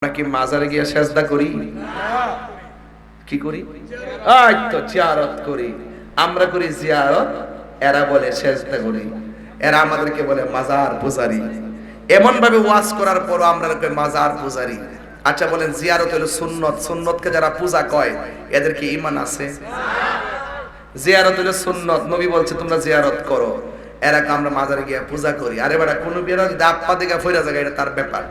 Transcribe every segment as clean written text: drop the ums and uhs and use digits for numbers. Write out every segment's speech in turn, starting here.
নাকি মাজারে গিয়ে সেজদা করি? কি করি? এই তো জিয়ারত করি। আমরা করি জিয়ারত, এরা বলে সেজদা করি। এরা আমাদেরকে বলে মাজার পূজারি। এমন ভাবে ওয়াজ করার পরও আমরা কই মাজার পূজারি। আচ্ছা বলেন, জিয়ারত হলো সুন্নত, সুন্নতকে যারা পূজা কয় এদের কি ঈমান আছে? জিয়ারত হলো সুন্নত, নবী বলছে তোমরা জিয়ারত করো। এরা আমরা মাজারে গিয়ে পূজা করি। আরে বেটা, কোন বিয়ের যদি আপ্পা দিকে ফইরা যায় এটা তার ব্যাপার।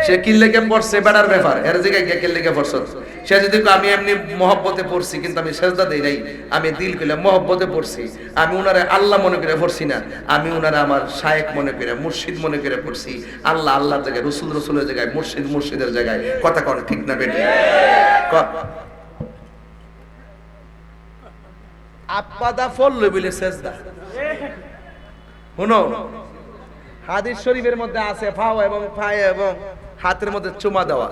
সে কিল্লেকে পড়ছে বেটার ব্যাপার, এর জায়গায় গিয়ে কিল্লেকে পড়ছে। সে যদি আমি এমনি মহব্বতে পড়ছি কিন্তু আমি সেজদা দেই নাই, আমি দিল কইলে মহব্বতে পড়ছি, আমি উনারে আল্লাহ মনে করে পড়ছি না, আমি উনারে আমার শায়েখ মনে করে মুর্শিদ মনে করে পড়ছি। আল্লাহ আল্লাহর জায়গায়, রসুল রসুলের জায়গায়, মুর্শিদ মুর্শিদের জায়গায়। কথা কোন ঠিক না বেটি? আপ্পাদা ফললে বলে সেজদা। শুনো, হাদিস শরীফের মধ্যে আছে ফাও এবং পায়ে এবং হাতের মধ্যে চুমা দেওয়া।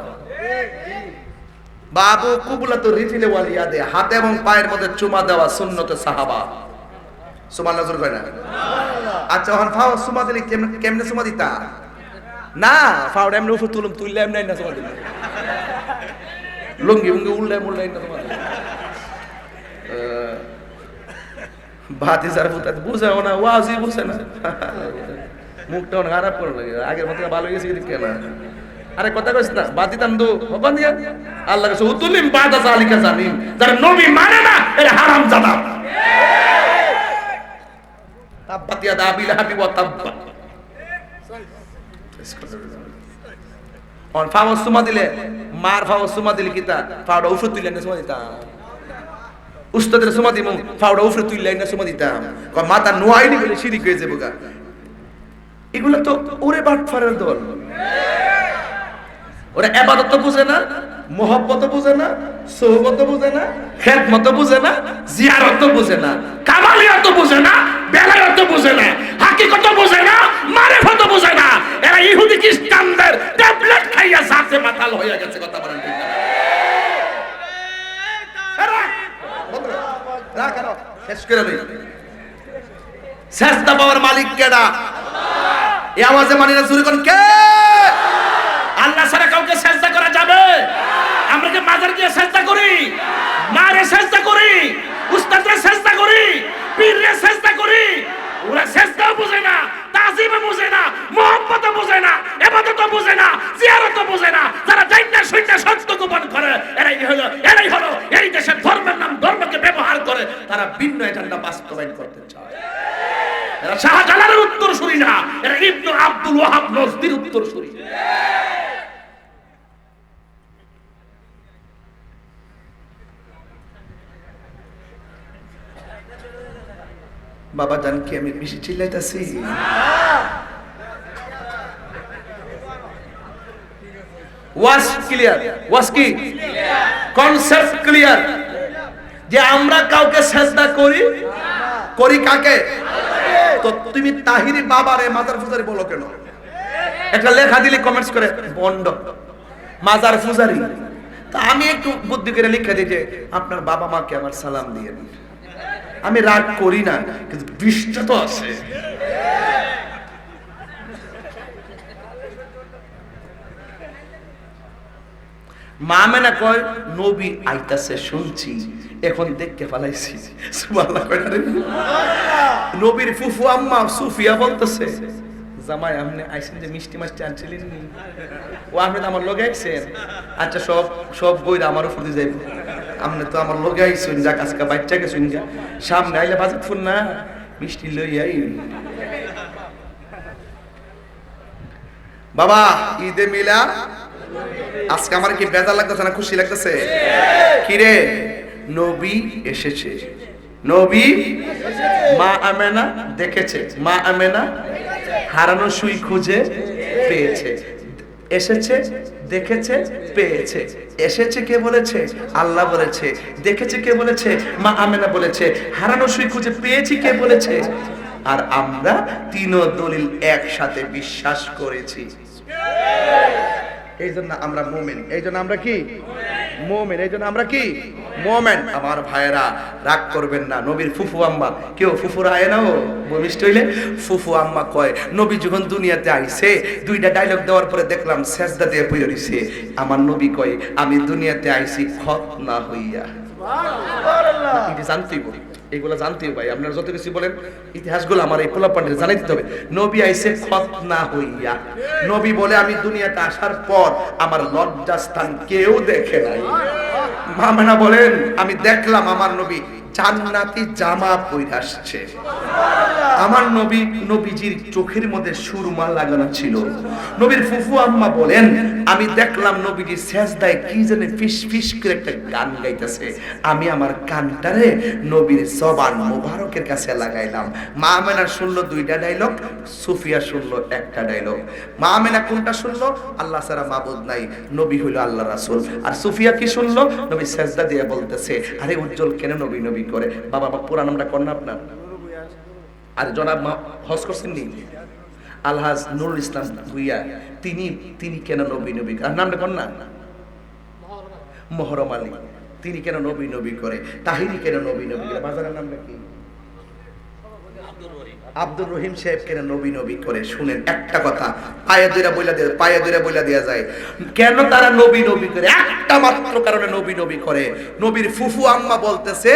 বাবু কুবুলাতু রিজিলে ওয়াল ইয়াদে, হাতে এবং পায়ের মধ্যে চুমা দেওয়া সুন্নতে সাহাবা। সুবহানাল্লাহ জোরে কয় না? আচ্ছা, ওখান ফাও চুমা দিলে কেমনে চুমা দিতা? না, ফাও এমনি উপর তুললে এমনি না চুমা দিলে, লুঙ্গি উঙ্গি উল্লে মুল্লে না চুমা দিলে। ভাতিজার পুতা বুঝাও না, ওয়াজি বুঝে না, মুখটা অনেক খারাপ করে লাগে। আগের মতো ভালো হয়ে গেছে কেন? আরে কথা কইছ না, বাদিতাম দু হবান দিয়া আল্লাহ কাছে উতুলিম বাদা জালিকা জালিম। যারা নবী মানে না এর হারামজাদা। তাব্বাত ইয়াদা আবি লাহাবি ওয়া তাব্বা। অন ফাওয়াস সুমা দিলে, মার ফাওয়াস সুমা দিলে কিতা ফাওড়া উফরে তুইলে না সুমা দিতাম। উস্তাদের সুমা দিমু ফাওড়া উফরে তুইলে না সুমা দিতাম। কয় মাথা নোয়াইনি বলে শিরিক হয়ে যাবো গা। এগুলো তো ওরে বাটফারের দল। ওরা ইবাদত বুঝে না, মোহব্বত বুঝে না, সোহবত বুঝে না, খেদমত বুঝে না, জিয়ারত বুঝে না, কামালিয়াত বুঝে না, বেলায়েত বুঝে না, হাকিকত বুঝে না, মারিফত বুঝে না। এরা ইহুদি খ্রিস্টানদের ট্যাবলেট খাইয়া জাতে মাতাল হয়ে গেছে। কথা বলেন ঠিক না? শেষ করে দেই। সেজদা পাওয়ার মালিক কেডা? এই আওয়াজে মানি না, জোরে কোন কে? আল্লাহ ছাড়া কাউকে সেজদা করা যাবে? আমরা কি মাজার গিয়ে সেজদা করি? মারে সেজদা করি, উস্তাদরে সেজদা করি, পীররে সেজদা করি। ওরা সেজদাও বুঝে না, তাজিমও বুঝে না, মুহাব্বতও বুঝে না, ইবাদতও বুঝে না, জিয়ারতও বুঝে না। যারা জান্না শুননা সত্য গোপন করে এরাই হলো এই দেশের ধর্মের নাম ধর্মকে ব্যবহার করে তারা ভিন্ন এজেন্ডা বাস্তবায়ন করতে চায়। এরা শাহজালালের উত্তরসূরি না, এরা ইবনে আব্দুল ওয়াহাব নজদির উত্তরসূরি। বাবা জান কি আমি বেশি চিল্লাইতাছি? ওয়াজ ক্লিয়ার? ওয়াজ কি কনসেপ্ট ক্লিয়ার? যে আমরা কাউকে সেজদা করি, করি কাকে? তো তুমি তাহিরি বাবারে মাজার পূজারি বলো কেন? একটা লেখা দিলে কমেন্টস করে বন্ড মাজার পূজারি। তা আমি একটু বুদ্ধি করে লিখে দিই যে আপনার বাবা মাকে আমার সালাম দিয়ে। আমি রাগ করি না, কিন্তু বিষ্টা তো আছে। মা মেনা কয় নবী আইতাছে শুনছি, এখন দেখতে পালাইছি। সুবহানাল্লাহ কয় না? নবীর ফুফু আম্মা সুফিয়া বলতেছে জামাই আপনি আইছেন যে মিষ্টি মাছটি আনছিলেন নি, ও আপনি তো আমার লগে আইছেন। আচ্ছা সব সব বইরা আমার উপর দিয়ে যাইব। আপনি তো আমার লগে আইছেন, যাক আজকে বাচ্চা গেছেন, যা সামনে আইলে বাজেট ফুন না মিষ্টি লই আই। বাবা ঈদে মিলা আজকে আমার কি বেজার লাগতেছে না খুশি লাগতেছে? কি রে, নবী এসেছে, নবী মা আমেনা দেখেছে, মা আমেনা হারানো সুই খুঁজে পেয়েছে। এসেছে, দেখেছে, পেয়েছে। এসেছে কে বলেছে? আল্লাহ বলেছে। দেখেছে কে বলেছে? মা আমেনা বলেছে। হারানো সুই খুঁজে পেয়েছি কে বলেছে? আর আমরা তিন দলিল একসাথে বিশ্বাস করেছি। এই জন্য আমরা মুমিন। এই জন্য আমরা কি মুমিন? এই জন্য আমরা কি মোমেন। আমার ভাইয়েরা রাগ করবেন না, নবীর ফুফু আম্মা, কেউ ফুফুরা আয় না, ও বমিষ্ঠ হইলে ফুফু আম্মা কয় নবী যখন দুনিয়াতে আইছে দুইটা ডায়লগ দেওয়ার পরে দেখলাম সেজদা দিয়ে পড়ে রইছে। আমার নবী কয় আমি দুনিয়াতে আইছি খতনা হইয়া। সুবহানাল্লাহ। এটা জানতেই বলি, এগুলো জানতেই ভাই, আপনারা যত কিছু বলেন ইতিহাসগুলো আমার এই পোলাপান্ডে জানাই দিতে হবে। নবী আইছে খতনা হইয়া। নবী বলে আমি দুনিয়াতে আসার পর আমার লজ্জাস্থান কেউ দেখে নাই। মামেনা বলেন আমি দেখলাম আমার নবী জান্নাতি জামা পরে আসছে। আমার নবী, নবীজির চোখের মধ্যে সুরমা লাগানো ছিল। নবীর ফুফু আম্মা বলেন আমি দেখলাম নবীজি সেজদায় কি জানে ফিস ফিস করে একটা গান গাইতেছে। আমি আমার কানটারে নবীর জবান মোবারকের কাছে লাগাইলাম। মা আমেনা শুনলো দুইটা ডায়লগ, সুফিয়া শুনলো একটা ডায়লগ। মা আমেনা কোনটা শুনলো? আল্লাহ ছাড়া মাবুদ নাই, নবী হইল আল্লাহ রাসূল। আর সুফিয়া কি শুনলো? নবী সেজদা দিয়ে বলতেছে আরে উজ্জ্বল কেন নবী নবী করে। বাবা পুরা নামটা কোন না আপনার? আর জনাব হজ করছেন নি আলহাজ নুরুল ইসলাম ভুইয়া, তিনি কেন নবী নবী, আর নামটা কোন না? মোহরম আলী, তিনি কেন নবী নবী করে? তাহিরি কেন নবী নবী করে? বাজারের নামটা কি? আব্দুর রহিম সাহেব কেন নবী নবী করে? শুনেন একটা কথা পায়ে ধরে বইলা দেয়া যায় কেন তারা নবী নবী করে। একটা মাত্র কারণে নবী নবী করে। নবীর ফুফু আম্মা বলতেছে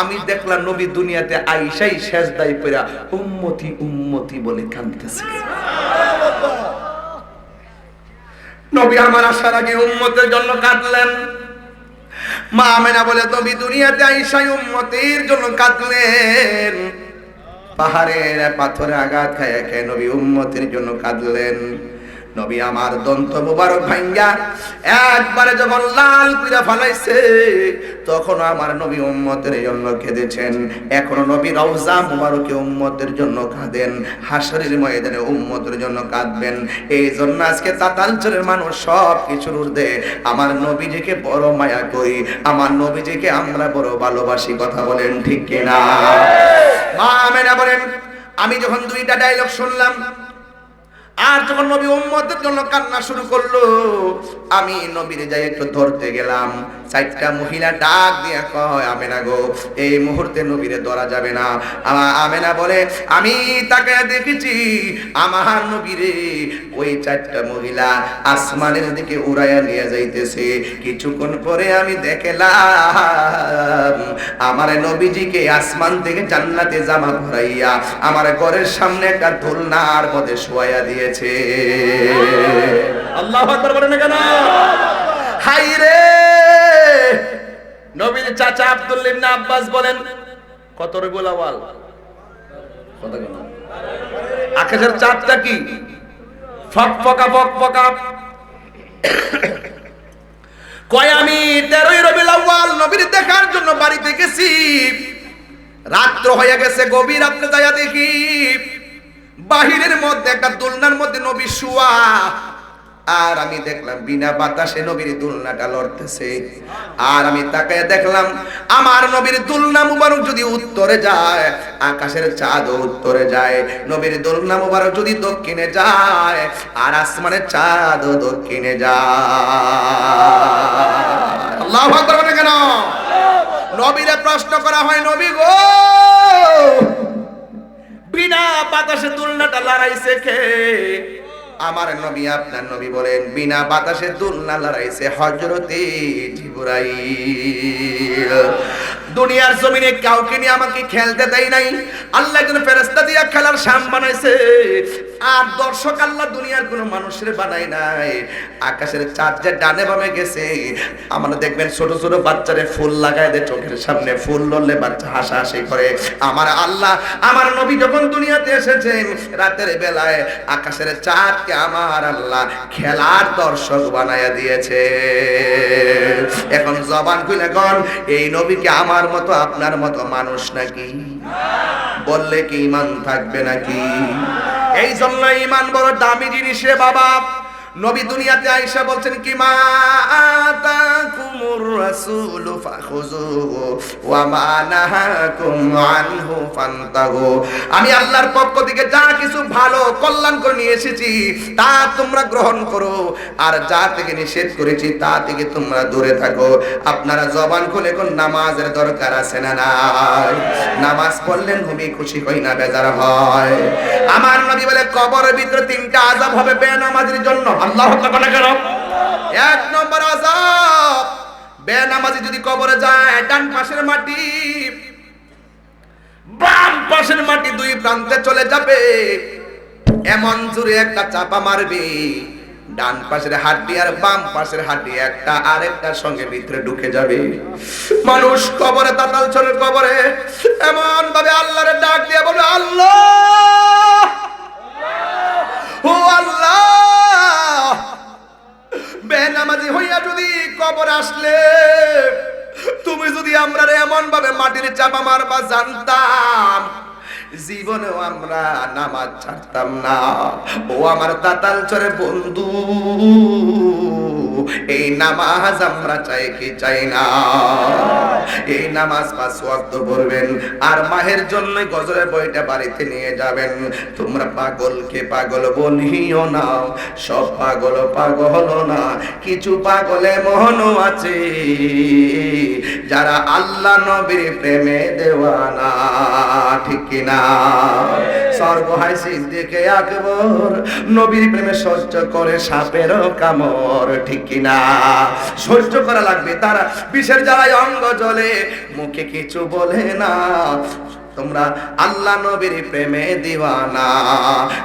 আমি দেখলাম নবী দুনিয়াতে আইসাই সেজদায় পড়া উম্মতি উম্মতি বলে কাঁদতেছে। নবী আমার আসার আগে উম্মতের জন্য কাঁদলেন। মা আমেনা বলে নবী দুনিয়াতে আইসাই উম্মতের জন্য কাঁদলেন। পাহাড়ের পাথরে আঘাত খায় খেয়ে নবী উম্মতের জন্য কাঁদলেন। নবী আমার দন্ত মোবারক ভাঙ্গা একবারে যখন লাল করে ফেলাইছে তখন আমার নবী উম্মতের জন্য কেঁদেছেন। এখনো নবী রওজা মোবারকে উম্মতের জন্য কাঁদেন, হাসরের ময়দানে উম্মতের জন্য কাঁদবেন। এই জন্য আজকে তাতালচরের মানুষ সব কিছুর ঊর্ধ্বে আমার নবীজিকে বড় মায়া করি, আমার নবীজিকে আমরা বড় ভালোবাসি। কথা বলেন ঠিক কিনা? মা আমেনা বলেন আমি যখন দুইটা ডায়লগ শুনলাম আর যখন নবী উম্মতের জন্য কান্না শুরু করলো আমি নবীরে যাই একটু ধরতে গেলাম। চারটা মহিলা ডাক দিয়ে কয় আমেনা গো এই মুহূর্তে নবীরে ধরা যাবে না। আমেনা বলে আমি তাকে দেখেছি আমার নবীরে ওই চারটা মহিলা আসমানের দিকে উড়াইয়া নিয়ে যাইতেছে। কিছুক্ষণ পরে আমি দেখলাম আমার নবীজিকে আসমান থেকে জান্নাতে জামা পরাইয়া আমার ঘরের সামনে একটা দোলনার মধ্যে শোয়াইয়া দিয়ে আল্লাহু আকবার বলেন না কেন? হাই রে নবীর চাচা আব্দুল্লাহ ইবনে আব্বাস বলেন কত রে গোলাওয়াল, কত গো আকাশের চাঁদটা কি ফকফকা ফকফকা। কয় আমি 13ই রবিউল আউয়াল নবীর দেখার জন্য বাড়িতে গেছি, রাত্র হয়ে গেছে গভীর, আপনি যাইয়া দেখি বাহিরের মধ্যে একটা দোলনার মধ্যে নবী শুয়া। আর আমি দেখলাম বিনা বাতাসে নবীর দোলনাটা লড়তেছে। আর আমি তাকায় দেখলাম আমার নবীর দোলনা মুবারক যদি উত্তরে যায় আকাশের চাঁদও উত্তরে যায়, নবীর দোলনা মুবারক যদি দক্ষিণে যায় আর আসমানের চাঁদও দক্ষিণে যায়। আল্লাহু আকবার বলেন কেন? নবীরে প্রশ্ন করা হয় নবী গো বিনা বাতাসে দোলনাটা লড়াইছে কে? আমার নবী আপনার নবী বলেন বিনা বাতাসে দোলনা লড়াইছে হযরতে জিবরাইল। দুনিয়ার জমিনে কাউকে নিয়ে আমাকে খেলতে দেয় নাই, আল্লাহ একজন ফেরেশতা দিয়া খেলার শাম বানাইছে। আর দর্শক আল্লাহ দুনিয়ার কোনো মানুষের বানায় নাই। আকাশের চাঁদ যে ডানে বামে গেছে, আমরা দেখবেন ছোট ছোট বাচ্চারে ফুল লাগায় দেয় চোখের সামনে, ফুল লড়লে বাচ্চা হাসাহাসি করে। আমার আল্লাহ আমার নবী যখন দুনিয়াতে এসেছেন রাতের বেলায় আকাশের চাঁদকে আমার আল্লাহ খেলার দর্শক বানায়া দিয়েছে। এখন জবান খুলে কোন এই নবীকে আমার মতো আপনার মতো মানুষ নাকি? বললে কি ঈমান থাকবে নাকি? এই জন্য ঈমান বড় দামি জিনিস রে বাবা। নবী দুনিয়াতে আয়েশা বলছেন কি মা আতাকুমুর রাসূলু ফাখুযুহু ওয়া মা নাহাকুম আনহু ফান্তাহু। আমি আল্লাহর পক্ষ থেকে যা কিছু ভালো কল্যাণ করে নিয়ে এসেছি তা তোমরা গ্রহণ করো, আর যা থেকে নিষেধ করেছি তা থেকে তোমরা দূরে থাকো। আপনারা জবান খুলে কোন নামাজের দরকার আছে না নাই? নামাজ পড়লে নবী খুশি হয় না বেজার হয়? আমার নবী বলে কবরের ভিতরে তিনটা আযাব হবে বেনামাজির জন্য। আল্লাহু আকবার করো। এক নম্বর আযাব, বেনামাজি যদি কবরে যায়, ডান পাশের মাটি বাম পাশের মাটি দুই প্রান্তে চলে যাবে, এমন জোরে একটা চাপা মারবে, ডান পাশের হাড্ডি আর বাম পাশের হাড্ডি একটা আরেকটার সঙ্গে ভিতরে ঢুকে যাবে। মানুষ কবরে, তাতাল চলে কবরে এমন ভাবে আল্লাহরে ডাক দিয়ে বলে, আল্লাহ ও আল্লাহ, বেনামাজি হইয়া যদি কবর আসলে তুমি যদি আমরা এমন ভাবে মাটির চাপা মারবা জানতাম, জীবনেও আমরা নামাজ ছাড়তাম না। ও আমার তাতাল চরে বন্ধু, এই নামাজ আমরা চাই কি চাই না? এই নামাজ 5 ওয়াক্ত পড়বেন, আর মাহের জন্য গজরের বইটা বাড়িতে নিয়ে যাবেন। তোমরা পাগলকে পাগল বলিও না, সব পাগল পাগল না, কিছু পাগলে মনও আছে যারা আল্লাহ নবীর প্রেমে দেওয়ানা, ঠিক কিনা? সর্বহাই সিদ্দিকে আকবর নবীর প্রেমে সহ্য করে সাপেরও কামড়, ঠিক কিনা? সহ্য করা লাগবে। তারা বিষের জ্বালায় অঙ্গ জ্বলে, মুখে কিছু বলে না। তোমরা আল্লাহ নবীর প্রেমে দিওয়ানা,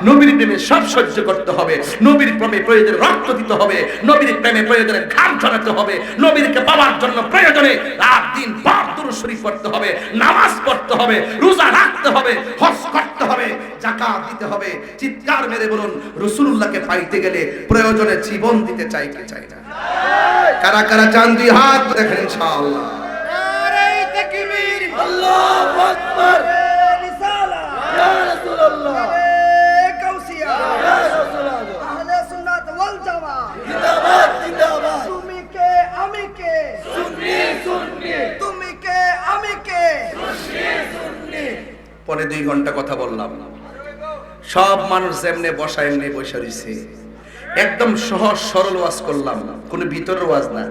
নবীর প্রেমে সব সহ্য করতে হবে, নবীর প্রেমে প্রয়োজনে রক্ত দিতে হবে, নবীর প্রেমে প্রয়োজনে ঘাম ঝরাতে হবে, নবীরকে পাওয়ার জন্য প্রয়োজনে রাত দিন পাক দুরূদ শরীফ পড়তে হবে, নামাজ পড়তে হবে, রোজা রাখতে হবে, হজ করতে হবে, যাকাত দিতে হবে। চিৎকার মেরে বলুন, রাসূলুল্লাহকে পাইতে গেলে প্রয়োজনে জীবন দিতে চাই কি চাই না? কারা কারা চান দুই হাত দেখেন ইনশাআল্লাহ। আল্লাহু আকবার। রিসালাত ইয়া রাসূলুল্লাহ, গাউসিয়া ইয়া রাসূলুল্লাহ, আহলে সুন্নাত ওয়াল জামাত জিন্দাবাদ জিন্দাবাদ। তুমি কে আমি কে সুন্নি সুন্নি, তুমি কে আমি কে সুন্নি সুন্নি। পরে 2 ঘন্টা কথা বললাম, সব মানুষ যেমনে বসা এমনি বসে রইছে। একদম সহজ সরল ওয়াজ করলাম, কোনো ভিতরের ওয়াজ না,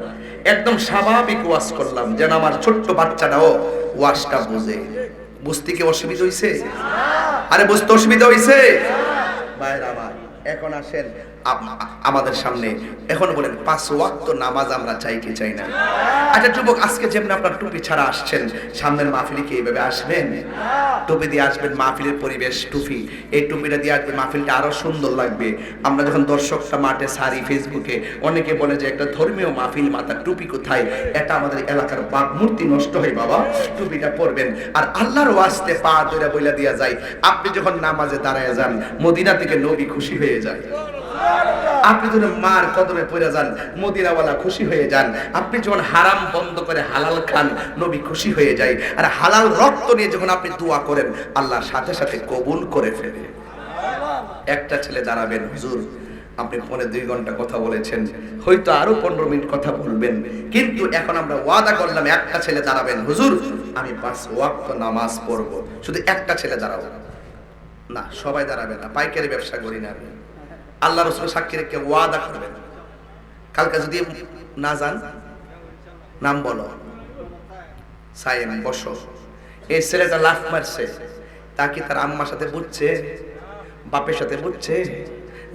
একদম স্বাভাবিক ওয়াজ করলাম, যেন আমার ছোট্ট বাচ্চাটাও ওয়াজটা বুঝে। বুঝতে কি অসুবিধা হইছে? আরে বুঝতে অসুবিধা হইছে? ভাইরা আমার, এখন আসেন আমাদের সামনে, এখন বলেন 5 ওয়াক্ত নামাজ আমরা চাই কি চাই না? আচ্ছা যুবক, আজকে যেমন আপনার টুপি ছাড়া আসছেন, সামনের মাহফিলে কি এইভাবে আসবেন? টুপি দিয়ে আসবেন, মাহফিলের পরিবেশ টুপি, এই টুপিটা দিয়ে আসবেন, মাহফিলটা আরো সুন্দর লাগবে। আমরা যখন দর্শকটা মাঠে সারি ফেসবুকে, অনেকে বলে যে একটা ধর্মীয় মাহফিল, মাথার টুপি কোথায়? এটা আমাদের এলাকার মূর্তি নষ্ট হয় বাবা, টুপিটা পরবেন। আর আল্লাহর ওয়াস্তে পা ধরে বইলা দিয়া যায়, আপনি যখন নামাজে দাঁড়ায় যান, মদিনা থেকে নবী খুশি হয়ে যায়। আপনি যখন মার কদমে পড়ে যান, মদিনাওয়ালা খুশি হয়ে যান। আপনি যখন হারাম বন্ধ করে হালাল খান, নবী খুশি হয়ে যায়। আর হালাল রক্ত নিয়ে যখন আপনি দোয়া করেন, আল্লাহর সাথে সাথে কবুল করে ফেলে। একটা ছেলে দাঁড়াবেন, হুজুর আপনি 2.5 ঘন্টা কথা বলেছেন, হয়তো আরো 15 মিনিট কথা বলবেন, কিন্তু এখন আমরা ওয়াদা করলাম, একটা ছেলে দাঁড়াবেন, হুজুর আমি 5 ওয়াক্ত নামাজ পড়বো। শুধু একটা ছেলে দাঁড়াবো না, সবাই দাঁড়াবে না, পাইকারি ব্যবসা করি না আমি। আল্লাহ রাসূল সাক্ষী রেখে ওয়াদা করবেন, কালকে যদি না যান, নাম বলো, সাইম বসো। এই ছেলেটা লাফ মারছে, তা কি তার আম্মার সাথে বুঝছে, বাপের সাথে বুঝছে?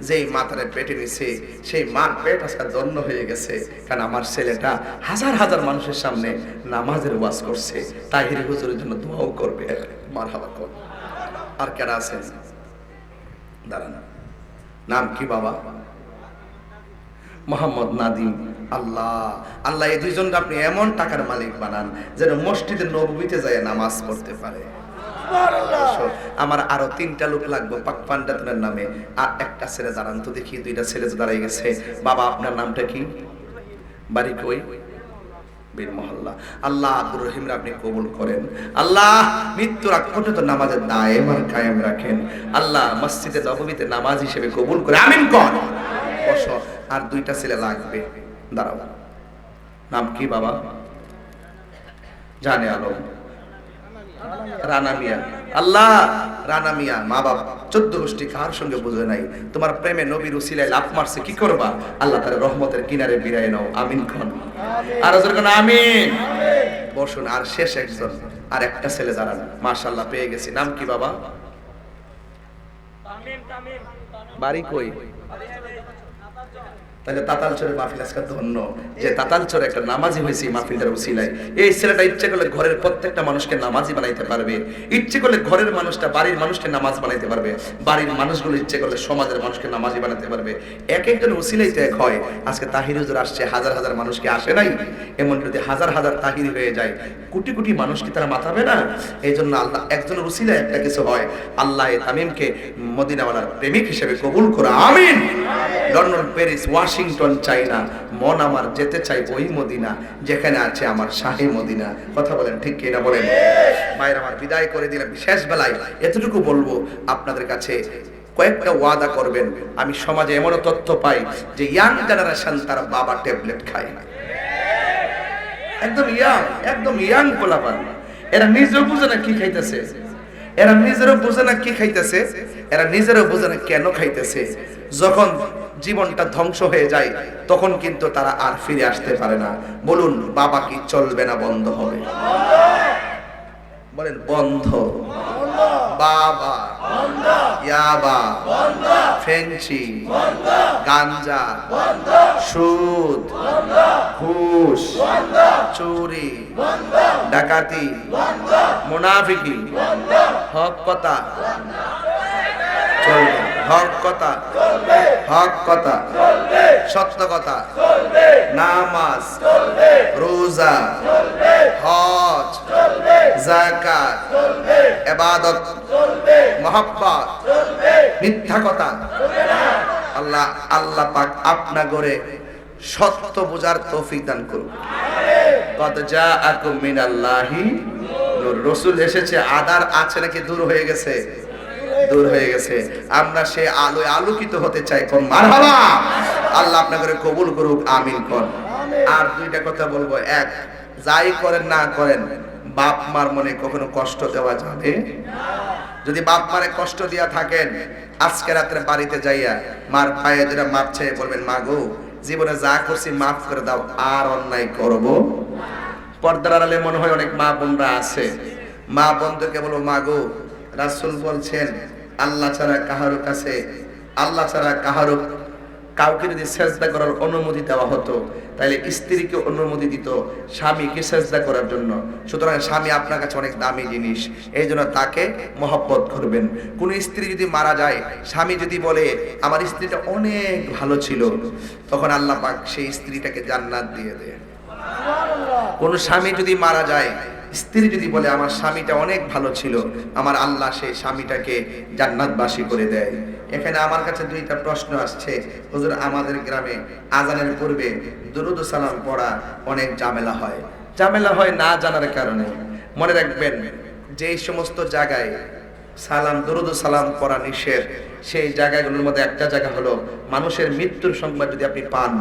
যেই মাথারে পেটে নিছে, সেই মার পেট আজকে দন্য হয়ে গেছে, কারণ আমার ছেলেটা হাজার হাজার মানুষের সামনে নামাজের ওয়াজ করছে, তাহির হুজুরের জন্য দোয়াও করবে। মারহাবা কর। আর কেডা আছেন? দাঁড়ান, নাম কি বাবা? মোহাম্মদ নাদিম। আল্লাহ আল্লাহ, এই দুইজনকে আপনি এমন টাকার মালিক বানান যেন মসজিদে নববীতে যায় নামাজ পড়তে পারে। আমার আরো 3টা লোক লাগবে পাক পান্ডাতের নামে। আর একটা ছেলে দাঁড়ান তো দেখি, 2টা ছেলে দাঁড়াই গেছে। বাবা আপনার নামটা কি? বাড়ি কই? বীর মহল্লা। আল্লাহ আব্দুর রহিম আপনি কবুল করেন। আল্লাহ মৃত্যুর আগ পর্যন্ত নামাজের দায়েম আর কায়েম রাখেন। আল্লাহ মসজিদে নববীতে নামাজ হিসেবে কবুল করে আমিন কর। বসো। আর 2টা ছেলে লাগবে, দাঁড়াও। নাম কি বাবা? জানে আলম, রানা মিয়া। আল্লাহ, রানা মিয়া মা বাবা 14 গোষ্ঠী কার সঙ্গে বুঝে নাই, তোমার প্রেমে নবীর উসিলায় লাফ মারছে, কি করবা? আল্লাহ তার রহমতের কিনারে বিরায় নাও। আমিন খন, আর ওদের কোন আমিন। বসুন। আর শেষ একজন, আর একটা ছেলে দাঁড়ান, মাশাআল্লাহ পেয়ে গেছি। নাম কি বাবা? বাড়ি কই? তাহলে তাতালচরের মাহফিল আজকে ধন্য যে তাতালচরে একটা নামাজি হয়েছে মাহফিলটার উসিলায়। এই ছেলেটা ইচ্ছে করলে ঘরের প্রত্যেকটা মানুষকে নামাজি বানাইতে পারবে, ইচ্ছে করলে ঘরের মানুষটা বাড়ির মানুষকে নামাজ বানাইতে পারবে, বাড়ির মানুষগুলো ইচ্ছে করলে সমাজের মানুষকে নামাজি বানাতে পারবে। এক একজন উসিলাই তো এক হয়। আজকে তাহির হুজুর আসছে, হাজার হাজার মানুষকে আসে নাই? এমন যদি হাজার হাজার তাহির হয়ে যায়, কোটি কোটি মানুষ কি তারা মাথাবে না? এই জন্য আল্লাহ একজনের উসিলায় একটা কিছু হয়। আল্লাহ তামিমকে মদিনাওয়ালার প্রেমিক হিসেবে কবুল করে। আমিন। লন্ডন, প্যারিস, ওয়াশিংটন, চাইনা, মন আমার যেতে চাই ওই মদিনা যেখানে আছে আমার শাহী মদিনা। কথা বলেন ঠিক কি না বলেন? মায়ের আমার বিদায় করে দিলাম। শেষ বেলায় এতটুকু বলবো, আপনাদের কাছে কয়েকটা ওয়াদা করবেন। আমি সমাজে এমন তথ্য পাই যে ইয়াং জেনারেশন তার বাবা ট্যাবলেট খায়, একদম ইয়াং পোলাপান। এরা নিজেও বুঝে না কি খাইতেছে, এরা নিজেরও বোঝে না কি খাইতেছে, এরা নিজেরও বোঝে না কেন খাইতেছে। যখন জীবনটা ধ্বংস হয়ে যায় তখন কিন্তু তারা আর ফিরে আসতে পারে না। বলুন, বাবা কি চলবে না বন্ধ হবে? বলেন বন্ধ। বাবা, ইয়াবা, ফেঞ্চি, গাঞ্জা, সুদ, ঘুষ, চুরি, ডাকাতি, মুনাফিকি, হক কথা চলবে, হক কথা, হক কথা, সত্য কথা, নামাজ, রোজা, হজ, যাকাত, ইবাদত, মহব্বত, মিথ্যা কথা। আল্লাহ পাক আপনা করে সত্য বোঝার তৌফিক দান করুন। কদ জাআকুম মিনাল্লাহি নূর। রাসূল এসেছে, আধার আছে নাকি দূর হয়ে গেছে? দূর হয়ে গেছে। আমরা সে আলোয় আলোকিত হতে চাই। কোন মারহাবা। আল্লাহ আপনাকে কবুল করুক। আমিন কোন। আর দুইটা কথা বলবো। এক, যাই করেন না করেন, বাপ মার মনে কখনো কষ্ট দেওয়া যাবে না। যদি বাপ মারে কষ্ট দিয়া থাকেন, আজকে রাত্রে বাড়িতে যাইয়া মার পায়ে যেটা মাপ চেয়ে বলবেন, মা গো, জীবনে যা করছি মাফ করে দাও, আর অন্যায় করব। পর্দার আড়ালে মনে হয় অনেক মা বোনরা আছে। মা বোনদেরকে বলবো, মা গো, রাসূল বলছেন আল্লাহ ছাড়া কাহারো কাউকে যদি সেজদা করার অনুমতি দেওয়া হতো, তাহলে স্ত্রীকে অনুমতি দিত স্বামীকে সেজদা করার জন্য। সুতরাং স্বামী আপনার কাছে অনেক দামি জিনিস, এই জন্য তাকে মহব্বত করবেন। কোন স্ত্রী যদি মারা যায়, স্বামী যদি বলে আমার স্ত্রীটা অনেক ভালো ছিল, তখন আল্লাহ পাক সেই স্ত্রীটাকে জান্নাত দিয়ে দেয়। কোন স্বামী যদি মারা যায়, স্ত্রী যদি বলে আমার স্বামীটা অনেক ভালো ছিল, আমার আল্লাহ সেই স্বামীটাকে জান্নাতবাসী করে দেয়। এখানে আমার কাছে দুইটা প্রশ্ন আসছে। হুজুর, আমাদের গ্রামে আজানের পূর্বে দুরূদ ও সালাম পড়া অনেক ঝামেলা হয়। ঝামেলা হয় না জানার কারণে। মনে রাখবেন, যেই সমস্ত জায়গায় সালাম, দুরূদ ও সালাম পড়া নিষেধ, সেই জায়গাগুলোর মধ্যে একটা জায়গা হলো মানুষের মৃত্যুর সংবাদ যদি আপনি পান,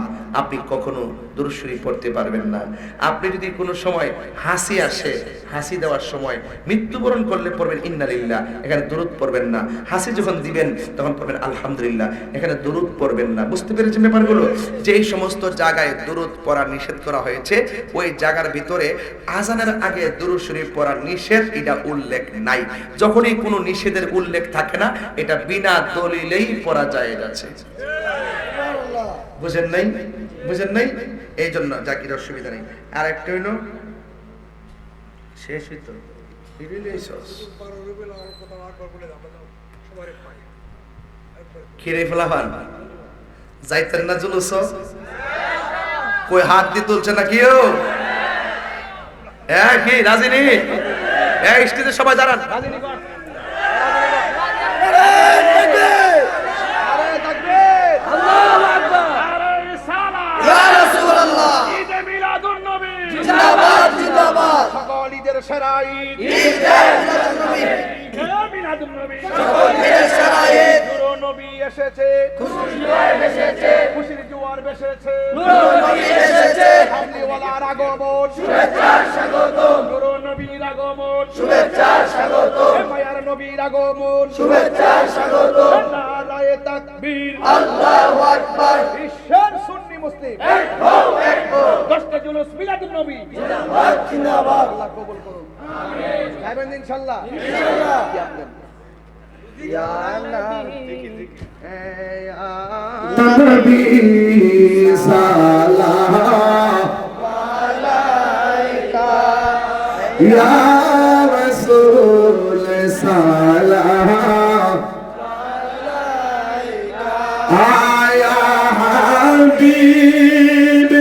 আপনি কখনো দুরূদ শরীফ পড়তে পারবেন না। আপনি যদি কোনো সময় হাসি আসে, হাসি দেওয়ার সময় মৃত্যুবরণ করলে পড়বেন ইন্না লিল্লাহ, এখানে দুরূদ পড়বেন না। হাসি যখন দিবেন তখন পড়বেন আলহামদুলিল্লাহ, এখানে দুরূদ পড়বেন না। বুঝতে পেরেছেন ব্যাপারগুলো? যেই সমস্ত জায়গায় দুরূদ পড়া নিষেধ করা হয়েছে, ওই জায়গার ভিতরে আজানের আগে দুরূদ শরীফ পড়া নিষেধ, এটা উল্লেখ নাই। যখনই কোনো নিষেধের উল্লেখ থাকে না, এটা বিনা দলিলেই পড়া যায় যাচ্ছে। বুঝেন নাই? বুঝেন নাই? এই জন্য জাকির অসুবিধা নেই। আর একটা হইল শেষ হইতো খিরে ফেলাফান যাইতেন না জুলুস, কই হাত দিয়ে তুলছে না কেউ? হ্যাঁ, কি রাজি নেই? হ্যাঁ, স্টেজে সবাই দাঁড়ান। সকল ঈদের সেরা ঈদ, নবী এসেছে, খুশির জোয়ার ভেসেছে, কামলিওয়ালার আগমন, শুভেচ্ছা স্বাগতম। শুভেচ্ছা স্বাগত, মায়ার নবীর আগমন, শুভেচ্ছা স্বাগত, নারায়ে তাকবীর, আল্লাহু আকবার, বিশ্বের সুন্নি মুসলিম এক হও এক হও, 10টা জুলুস মিলাদুন নবী জিন্দাবাদ জিন্দাবাদ, আল্লাহ কবুল করুন। আমিন। যাবেন ইনশাআল্লাহ? ইনশাআল্লাহ। ইয়া নবী সালাম আলাইকা ইয়া রাসূল সালাম আয়া হাবিব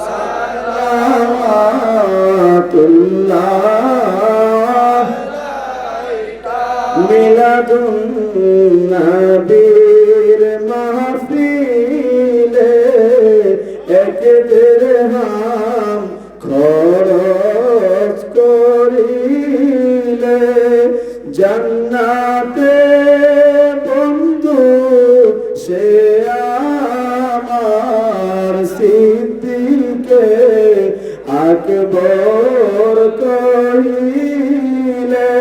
সালাতুল্লাহ মিলাদুন নবীর মাহফিলে এক দিরহাম খরচ করিলে জান্নাতে বন্ধু সে আমার সিদ্দিকে আকবর কহিলে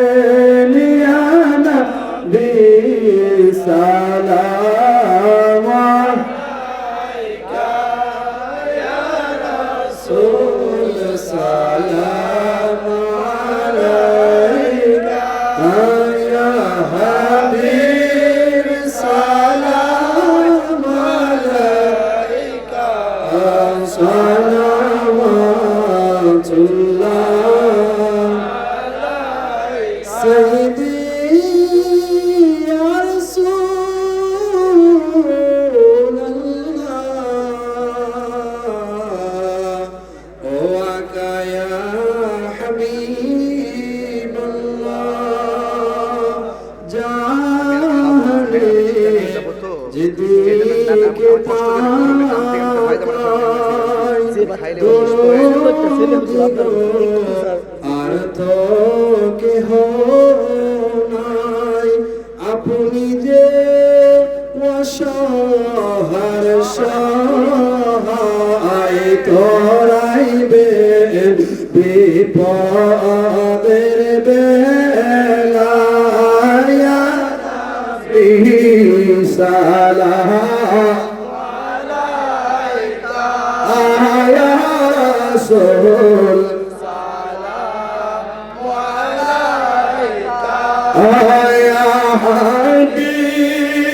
নিয়ানা বিসালাম আলাইকা ইয়া রাসূল সালাম আলাইকা ইয়া হাবিব সালাম আলাইকা সালাওয়াতুল্লাহ সাইয়্যিদি ইয়া রাসূলুল্লাহ ওয়া কায়া হাবিবাল্লাহ জানে জিদিকে আর তো কেহ নাই আপনি যে অসহার সহায় করাইবে বিপদের বেলায় সালাম আলাইকা ইয়া রাসূল